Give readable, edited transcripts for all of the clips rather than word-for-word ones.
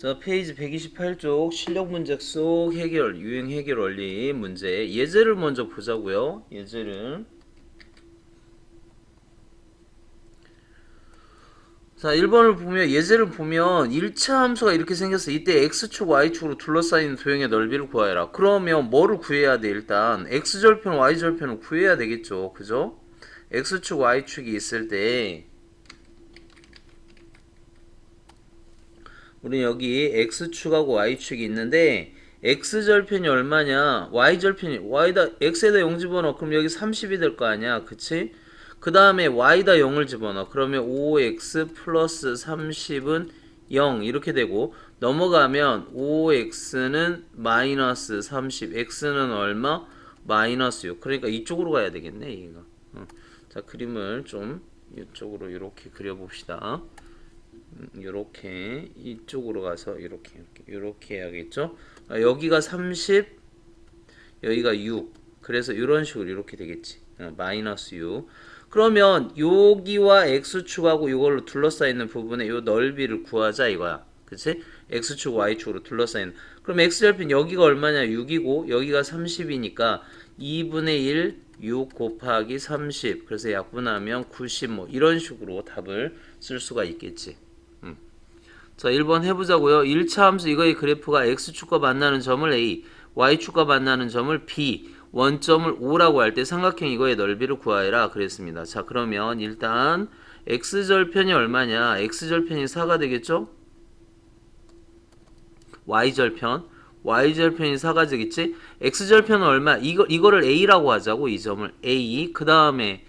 자, 페이지 128쪽 실력 문제 속 해결, 유행 해결 원리 문제. 예제를 먼저 보자고요. 예제를. 자, 1번을 보면 예제를 보면 1차 함수가 이렇게 생겼어. 이때 x축, y축으로 둘러싸인 도형의 넓이를 구하여라. 그러면 뭐를 구해야 돼? 일단 x절편, y절편을 구해야 되겠죠. 그죠? x축, y축이 있을 때 우리 여기 x축하고 y축이 있는데 x절편이 얼마냐? x에다 0 집어넣어. 그럼 여기 30이 될 거 아니야. 그치? 그 다음에 y다 0을 집어넣어. 그러면 5x 플러스 30은 0 이렇게 되고 넘어가면 5x는 마이너스 30, x는 얼마? 마이너스 6. 그러니까 이쪽으로 가야 되겠네. 얘가. 자, 그림을 좀 이쪽으로 이렇게 그려봅시다. 이렇게 이쪽으로 가서 이렇게 해야겠죠. 여기가 30, 여기가 6. 그래서 이런 식으로 이렇게 되겠지. 마이너스 6. 그러면 여기와 x축하고 이걸로 둘러싸이는 부분의 이 넓이를 구하자 이거야. 그치? x축, y축으로 둘러싸이는. 그럼 x절편 여기가 얼마냐? 6이고 여기가 30이니까 2분의 1, 6 곱하기 30. 그래서 약분하면 90 뭐 이런 식으로 답을 쓸 수가 있겠지. 자, 1번 해보자고요. 1차 함수 이거의 그래프가 x축과 만나는 점을 a, y축과 만나는 점을 b, 원점을 o라고 할 때 삼각형 이거의 넓이를 구하여라 그랬습니다. 자, 그러면 일단 x절편이 얼마냐? x절편이 4가 되겠죠? y절편이 4가 되겠지? x절편은 얼마? 이거를 a라고 하자고. 이 점을 a. 그 다음에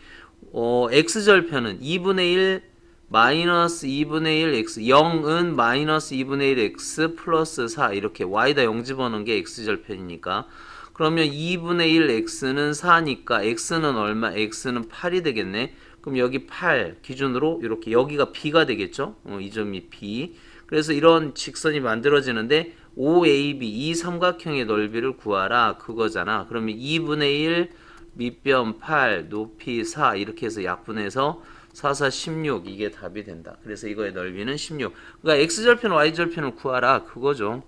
x절편은 2분의 1 마이너스 2분의 1 x 0은 마이너스 2분의 1 x 플러스 4 이렇게 y다 0 집어넣은 게 x절편이니까 그러면 2분의 1 x는 4니까 x는 얼마? x는 8이 되겠네. 그럼 여기 8 기준으로 이렇게 여기가 b가 되겠죠. 이 점이 b. 그래서 이런 직선이 만들어지는데 OAB 이 삼각형의 넓이를 구하라 그거잖아. 그러면 2분의 1 밑변 8 높이 4 이렇게 해서 약분해서 4, 4, 16 이게 답이 된다. 그래서 이거의 넓이는 16. 그러니까 x절편, y절편을 구하라 그거죠.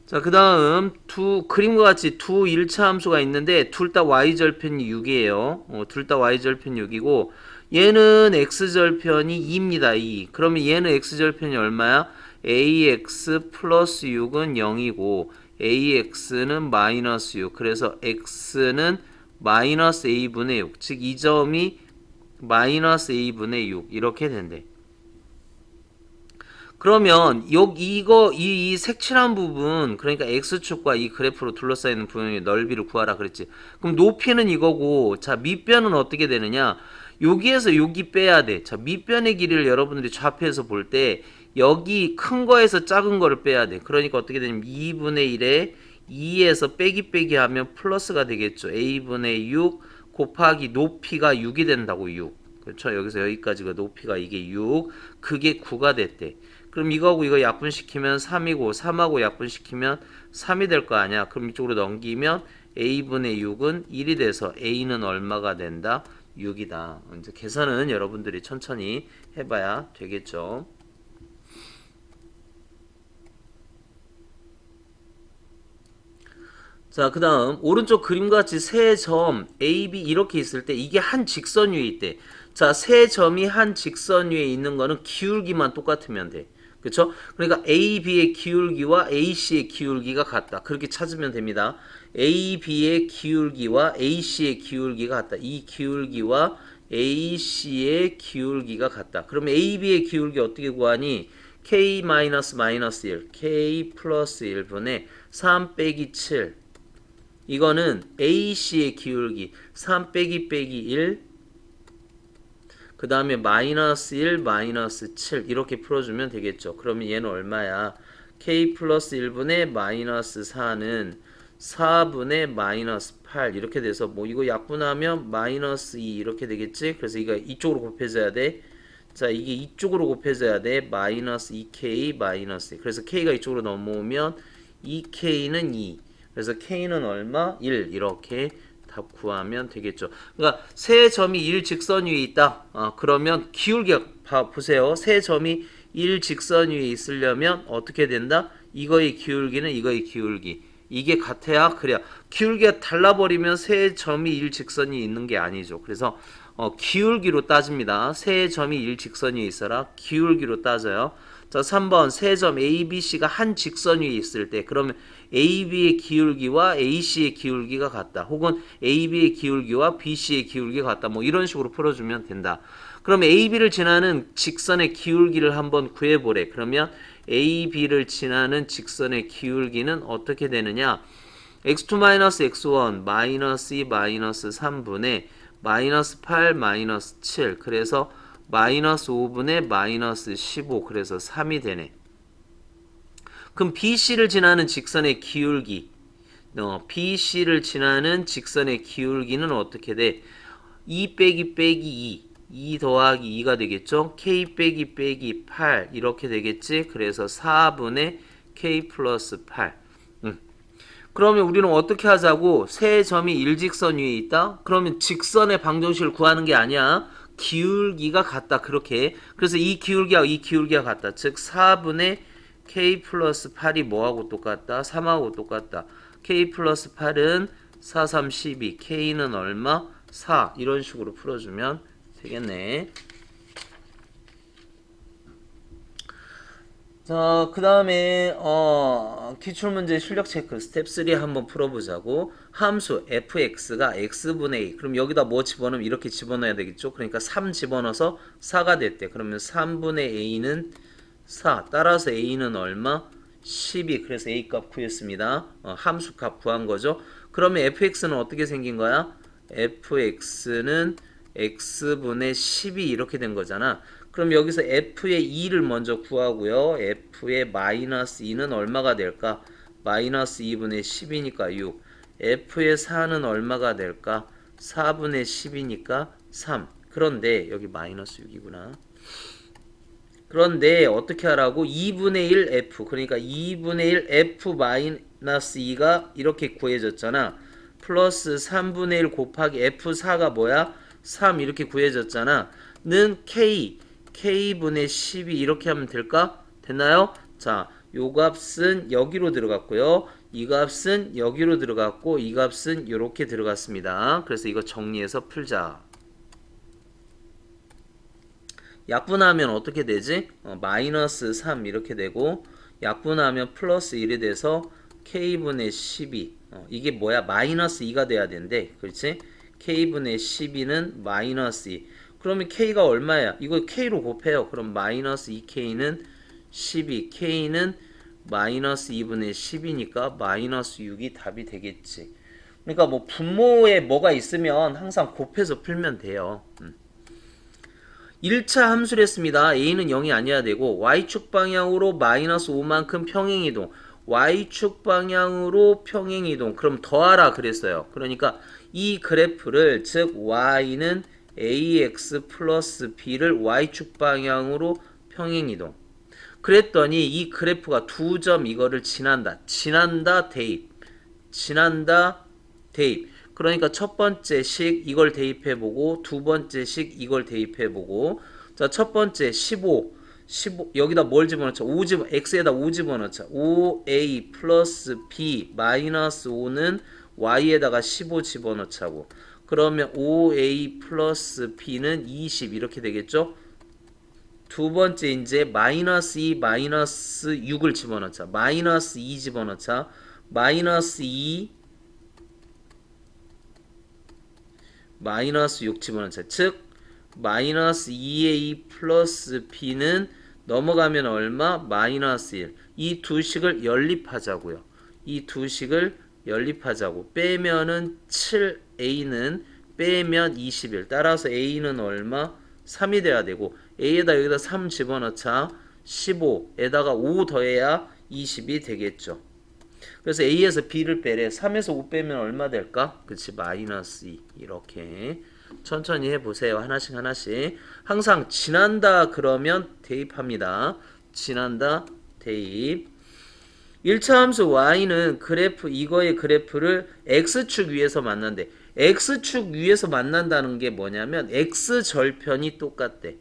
자, 그 다음 그림과 같이 두 1차 함수가 있는데 둘 다 y절편이 6이에요. 둘 다 y절편 6이고 얘는 x절편이 2입니다. 2. 그러면 얘는 x절편이 얼마야? ax 플러스 6은 0이고 ax는 마이너스 6. 그래서 x는 마이너스 a분의 6. 즉 이 점이 마이너스 a분의 6 이렇게 된대. 그러면 이 색칠한 부분 그러니까 x축과 이 그래프로 둘러싸이는 부분의 넓이를 구하라 그랬지. 그럼 높이는 이거고 자 밑변은 어떻게 되느냐? 여기에서 여기 빼야 돼. 자 밑변의 길이를 여러분들이 좌표에서 볼 때 여기 큰 거에서 작은 거를 빼야 돼. 그러니까 어떻게 되냐면 2분의 1에 2에서 빼기 하면 플러스가 되겠죠. a분의 6 곱하기 높이가 6이 된다고 6. 그렇죠? 여기서 여기까지가 높이가 이게 6. 그게 9가 됐대. 그럼 이거하고 이거 약분시키면 3이고 3하고 약분시키면 3이 될 거 아니야. 그럼 이쪽으로 넘기면 a분의 6은 1이 돼서 a는 얼마가 된다? 6이다. 이제 계산은 여러분들이 천천히 해봐야 되겠죠. 자, 그 다음 오른쪽 그림과 같이 세 점 A, B 이렇게 있을 때 이게 한 직선 위에 있대. 자, 세 점이 한 직선 위에 있는 거는 기울기만 똑같으면 돼. 그쵸? 그러니까 A, B의 기울기와 A, C의 기울기가 같다. 그렇게 찾으면 됩니다. A, B의 기울기와 A, C의 기울기가 같다. 이 기울기와 A, C의 기울기가 같다. 그러면 A, B의 기울기 어떻게 구하니? K-1, K 플러스 1분의 3 빼기 7 이거는 AC의 기울기 3 빼기 1 그 다음에 마이너스 1 마이너스 7 이렇게 풀어주면 되겠죠. 그러면 얘는 얼마야? K 플러스 1분의 마이너스 4는 4분의 마이너스 8 이렇게 돼서 뭐 이거 약분하면 마이너스 2 이렇게 되겠지. 그래서 이거 이쪽으로 곱해져야 돼. 자 이게 이쪽으로 곱해져야 돼. 마이너스 2K 마이너스 2. 그래서 K가 이쪽으로 넘어오면 2K는 2 그래서 K는 얼마? 1 이렇게 답 구하면 되겠죠. 그러니까 세 점이 일직선 위에 있다. 그러면 기울기가 보세요. 세 점이 일직선 위에 있으려면 어떻게 된다? 이거의 기울기는 이거의 기울기. 이게 같아야 그래야. 기울기가 달라버리면 세 점이 일직선이 있는 게 아니죠. 그래서 기울기로 따집니다. 세 점이 일직선이 있어라. 기울기로 따져요. 자, 3번 세 점 A, B, C가 한 직선 위에 있을 때 그러면 A, B의 기울기와 A, C의 기울기가 같다. 혹은 A, B의 기울기와 B, C의 기울기가 같다. 뭐 이런 식으로 풀어주면 된다. 그럼 A, B를 지나는 직선의 기울기를 한번 구해보래. 그러면 A, B를 지나는 직선의 기울기는 어떻게 되느냐? x2-x1 마이너스 2 마이너스 3분의 마이너스 8 마이너스 7 그래서 마이너스 5분의 마이너스 15 그래서 3이 되네. 그럼 BC를 지나는 직선의 기울기 BC를 지나는 직선의 기울기는 어떻게 돼? 2 빼기 빼기 2 더하기 2가 되겠죠? K 빼기 빼기 8 이렇게 되겠지? 그래서 4분의 K 플러스 8 그러면 우리는 어떻게 하자고? 세 점이 일직선 위에 있다? 그러면 직선의 방정식을 구하는 게 아니야. 기울기가 같다. 그렇게. 그래서 이 기울기하고 이 기울기가 같다. 즉 4분의 K 플러스 8이 뭐하고 똑같다? 3하고 똑같다. K 플러스 8은 4, 3, 12. K는 얼마? 4. 이런 식으로 풀어주면 되겠네. 자, 그 다음에 기출문제 실력 체크 스텝 3 한번 풀어보자고. 함수 fx가 x분의 a. 그럼 여기다 뭐 집어넣으면 이렇게 집어넣어야 되겠죠. 그러니까 3 집어넣어서 4가 됐대. 그러면 3분의 a는 4. 따라서 a는 얼마? 12. 그래서 a 값 구했습니다. 함수 값 구한 거죠. 그러면 fx는 어떻게 생긴 거야? fx는 x분의 12 이렇게 된 거잖아. 그럼 여기서 f의 2를 먼저 구하고요. f의 마이너스 2는 얼마가 될까? 마이너스 2분의 10이니까 6. f의 4는 얼마가 될까? 4분의 10이니까 3. 그런데 여기 마이너스 6이구나. 그런데 어떻게 하라고? 2분의 1 f. 그러니까 2분의 1 f 마이너스 2가 이렇게 구해졌잖아. 플러스 3분의 1 곱하기 f4가 뭐야? 3 이렇게 구해졌잖아. 는 k분의 12 이렇게 하면 될까? 됐나요? 자, 요 값은 여기로 들어갔고요. 이 값은 여기로 들어갔고 이 값은 이렇게 들어갔습니다. 그래서 이거 정리해서 풀자. 약분하면 어떻게 되지? 마이너스 3 이렇게 되고 약분하면 플러스 1이 돼서 k분의 12 이게 뭐야? 마이너스 2가 돼야 된대. 그렇지? k분의 12는 마이너스 2 그러면 k가 얼마야? 이거 k로 곱해요. 그럼 마이너스 2k는 12 k는 마이너스 2분의 10이니까 마이너스 6이 답이 되겠지. 그러니까 뭐 분모에 뭐가 있으면 항상 곱해서 풀면 돼요. 1차 함수를 했습니다. a는 0이 아니어야 되고 y축 방향으로 마이너스 5만큼 평행이동 y축 방향으로 평행이동 그럼 더하라 그랬어요. 그러니까 이 그래프를 즉 y는 ax 플러스 b를 y축 방향으로 평행이동 그랬더니 이 그래프가 두 점 이거를 지난다 대입 그러니까 첫 번째 식 이걸 대입해보고 두 번째 식 이걸 대입해보고 자 첫 번째 15 여기다 뭘 집어넣자 5 x에다 5 집어넣자 5a 플러스 b 마이너스 5는 y에다가 15 집어넣자고 그러면 5a 플러스 b는 20 이렇게 되겠죠. 두 번째 이제 마이너스 2 마이너스 6을 집어넣자 마이너스 2 집어넣자 마이너스 2 마이너스 6 집어넣자 즉 마이너스 2a 플러스 b는 넘어가면 얼마? 마이너스 1 이 두 식을 연립하자고요. 이 두 식을 연립하자고 빼면은 7a는 빼면 21 따라서 a는 얼마? 3이 돼야 되고 a에다 여기다 3 집어넣자 15에다가 5 더해야 20이 되겠죠. 그래서 a에서 b를 빼래 3에서 5 빼면 얼마 될까? 그치 마이너스 2 이렇게 천천히 해보세요. 하나씩 하나씩 항상 지난다 그러면 대입합니다. 지난다 대입 1차 함수 y는 그래프 이거의 그래프를 x축 위에서 만난대. x축 위에서 만난다는 게 뭐냐면 x절편이 똑같대.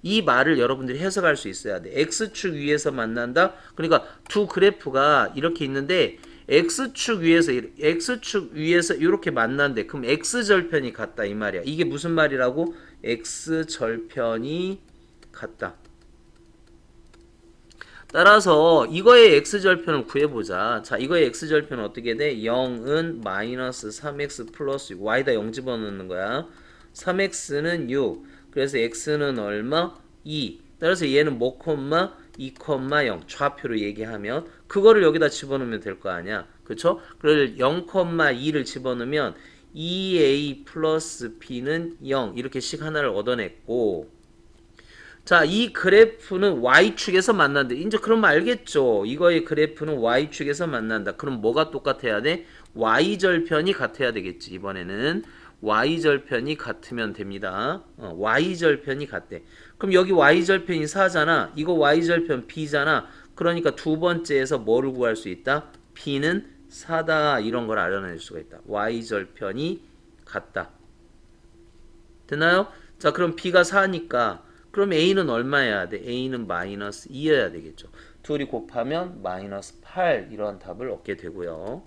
이 말을 여러분들이 해석할 수 있어야 돼. x축 위에서 만난다. 그러니까 두 그래프가 이렇게 있는데 x축 위에서 이렇게 만난대. 그럼 x절편이 같다 이 말이야. 이게 무슨 말이라고? x절편이 같다. 따라서 이거의 x절편을 구해보자. 자, 이거의 x절편은 어떻게 돼? 0은 마이너스 3x 플러스 6. y다 0 집어넣는 거야. 3x는 6. 그래서 x는 얼마? 2. 따라서 얘는 뭐 콤마? 2, 0 좌표로 얘기하면 그거를 여기다 집어넣으면 될 거 아니야. 그쵸? 그걸 0, 2를 집어넣으면 2a 플러스 b는 0 이렇게 식 하나를 얻어냈고 자, 이 그래프는 y축에서 만난다. 이제 그럼 알겠죠? 이거의 그래프는 y축에서 만난다. 그럼 뭐가 똑같아야 돼? y절편이 같아야 되겠지. 이번에는 y절편이 같으면 됩니다. y절편이 같대. 그럼 여기 y절편이 4잖아. 이거 y절편 b잖아. 그러니까 두 번째에서 뭐를 구할 수 있다? b는 4다. 이런 걸 알아낼 수가 있다. y절편이 같다. 됐나요? 자, 그럼 b가 4니까 그럼 a는 얼마여야 돼? a는 마이너스 2여야 되겠죠. 둘이 곱하면 마이너스 8 이런 답을 얻게 되고요.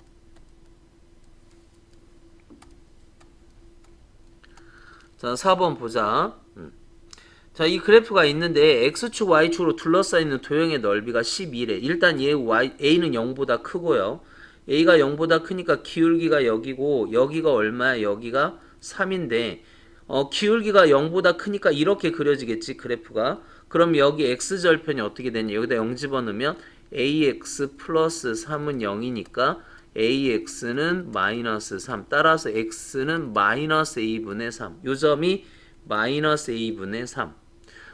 자, 4번 보자. 자, 이 그래프가 있는데 x축, y축으로 둘러싸이는 도형의 넓이가 12래. 일단 얘 a는 0보다 크고요. a가 0보다 크니까 기울기가 여기고 여기가 얼마야? 여기가 3인데 기울기가 0보다 크니까 이렇게 그려지겠지 그래프가. 그럼 여기 x절편이 어떻게 되냐? 여기다 0 집어넣으면 ax 플러스 3은 0이니까 ax는 마이너스 3 따라서 x는 마이너스 a분의 3 요 점이 마이너스 a분의 3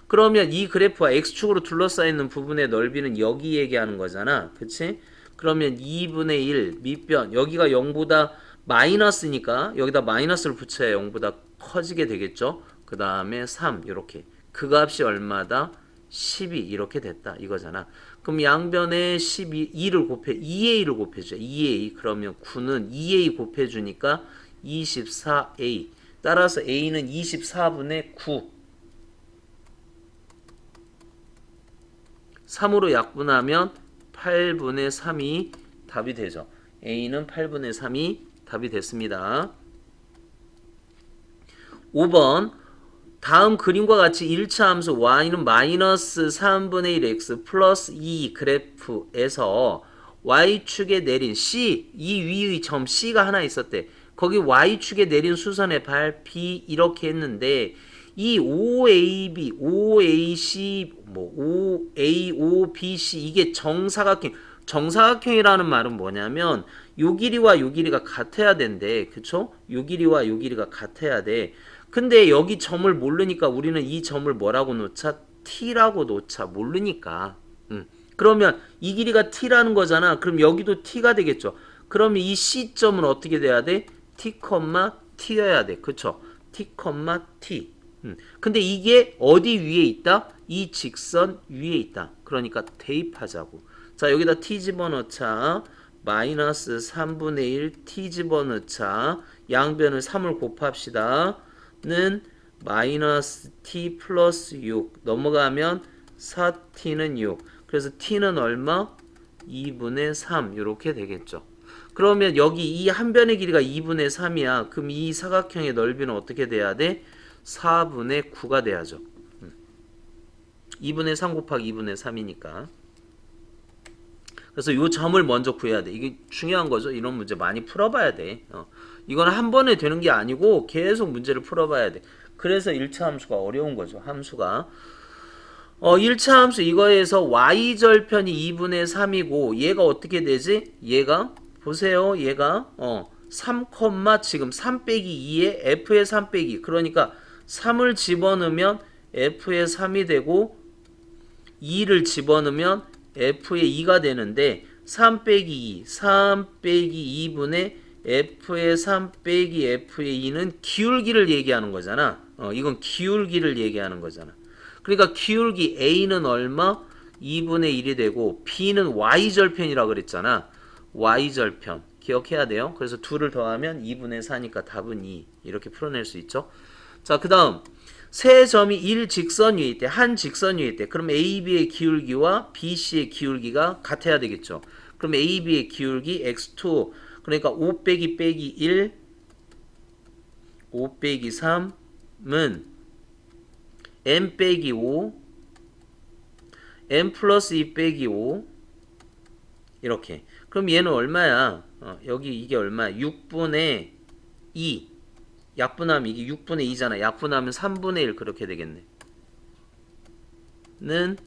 그러면 이 그래프와 x축으로 둘러싸이는 부분의 넓이는 여기 얘기하는 거잖아. 그치? 그러면 2분의 1 밑변 여기가 0보다 마이너스니까 여기다 마이너스를 붙여야 0보다 커지게 되겠죠. 그 다음에 3 이렇게 그 값이 얼마다? 12 이렇게 됐다 이거잖아. 그럼 양변에 2를 곱해 2a를 곱해줘. 2a 그러면 9는 2a 곱해주니까 24a 따라서 a는 24분의 9 3으로 약분하면 8분의 3이 답이 되죠. a는 8분의 3이 답이 됐습니다. 5번 다음 그림과 같이 1차 함수 y는 마이너스 3분의 1x 플러스 2 그래프에서 y축에 내린 c 이 위의 점 c가 하나 있었대. 거기 y축에 내린 수선의 발 b 이렇게 했는데 이 OAB, OAC, OAOBC 이게 정사각형이라는 말은 뭐냐면 요 길이와 요 길이가 같아야 된대. 그쵸? 요 길이와 요 길이가 같아야 돼. 근데 여기 점을 모르니까 우리는 이 점을 뭐라고 놓자? t라고 놓자. 모르니까. 그러면 이 길이가 t라는 거잖아. 그럼 여기도 t가 되겠죠. 그러면 이 C점은 어떻게 돼야 돼? t, t여야 돼. 그쵸? t, t. 근데 이게 어디 위에 있다? 이 직선 위에 있다. 그러니까 대입하자고. 자, 여기다 t 집어넣자. 마이너스 3분의 1 t 집어넣자. 양변을 3을 곱합시다. 는 마이너스 t 플러스 6 넘어가면 4t는 6 그래서 t는 얼마? 2분의 3 이렇게 되겠죠. 그러면 여기 이 한 변의 길이가 2분의 3이야. 그럼 이 사각형의 넓이는 어떻게 돼야 돼? 4분의 9가 돼야죠. 2분의 3 곱하기 2분의 3이니까. 그래서 이 점을 먼저 구해야 돼. 이게 중요한 거죠. 이런 문제 많이 풀어봐야 돼. 이건 한 번에 되는 게 아니고 계속 문제를 풀어봐야 돼. 그래서 1차 함수가 어려운 거죠. 함수가. 1차 함수 이거에서 y절편이 2분의 3이고 얘가 어떻게 되지? 얘가 보세요. 얘가 3, 지금 3 빼기 2에 f의 3 빼기 그러니까 3을 집어넣으면 f의 3이 되고 2를 집어넣으면 f의 2가 되는데 3 빼기 2, 3 빼기 2분의 f의 3 빼기 f의 2는 기울기를 얘기하는 거잖아. 이건 기울기를 얘기하는 거잖아. 그러니까 기울기 a는 얼마? 2분의 1이 되고 b는 y절편이라고 그랬잖아. y절편 기억해야 돼요. 그래서 2를 더하면 2분의 4니까 답은 2 이렇게 풀어낼 수 있죠. 자, 그 다음 세 점이 일직선 위에 있대. 한 직선 위에 있대. 그럼 AB의 기울기와 BC의 기울기가 같아야 되겠죠. 그럼 AB의 기울기 x2 그러니까 5 빼기 1 5 빼기 3은 m 빼기 5 m 플러스 2 빼기 5 이렇게. 그럼 얘는 얼마야? 여기 이게 얼마야? 6분의 2 약분하면 이게 6분의 2잖아. 약분하면 3분의 1 그렇게 되겠네. 는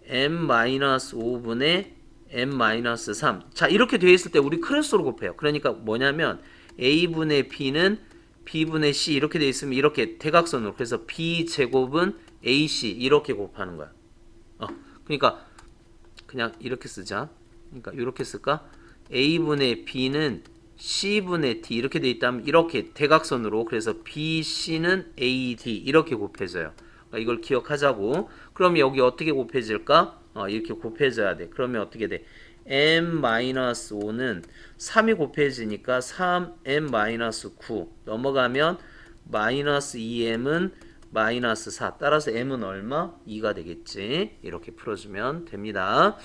m-5분의 m-3. 자, 이렇게 되어 있을 때 우리 크로스로 곱해요. 그러니까 뭐냐면 a분의 b는 b분의 c 이렇게 되어 있으면 이렇게 대각선으로. 그래서 b 제곱은 ac 이렇게 곱하는 거야. 그러니까 그냥 이렇게 쓰자. 그러니까 이렇게 쓸까? a분의 b는 c분의 d 이렇게 돼 있다면 이렇게 대각선으로. 그래서 bc는 ad 이렇게 곱해져요. 그러니까 이걸 기억하자고. 그럼 여기 어떻게 곱해질까? 이렇게 곱해져야 돼. 그러면 어떻게 돼? m-5는 3이 곱해지니까 3m-9 넘어가면 마이너스 2m은 마이너스 4. 따라서 m은 얼마? 2가 되겠지. 이렇게 풀어주면 됩니다.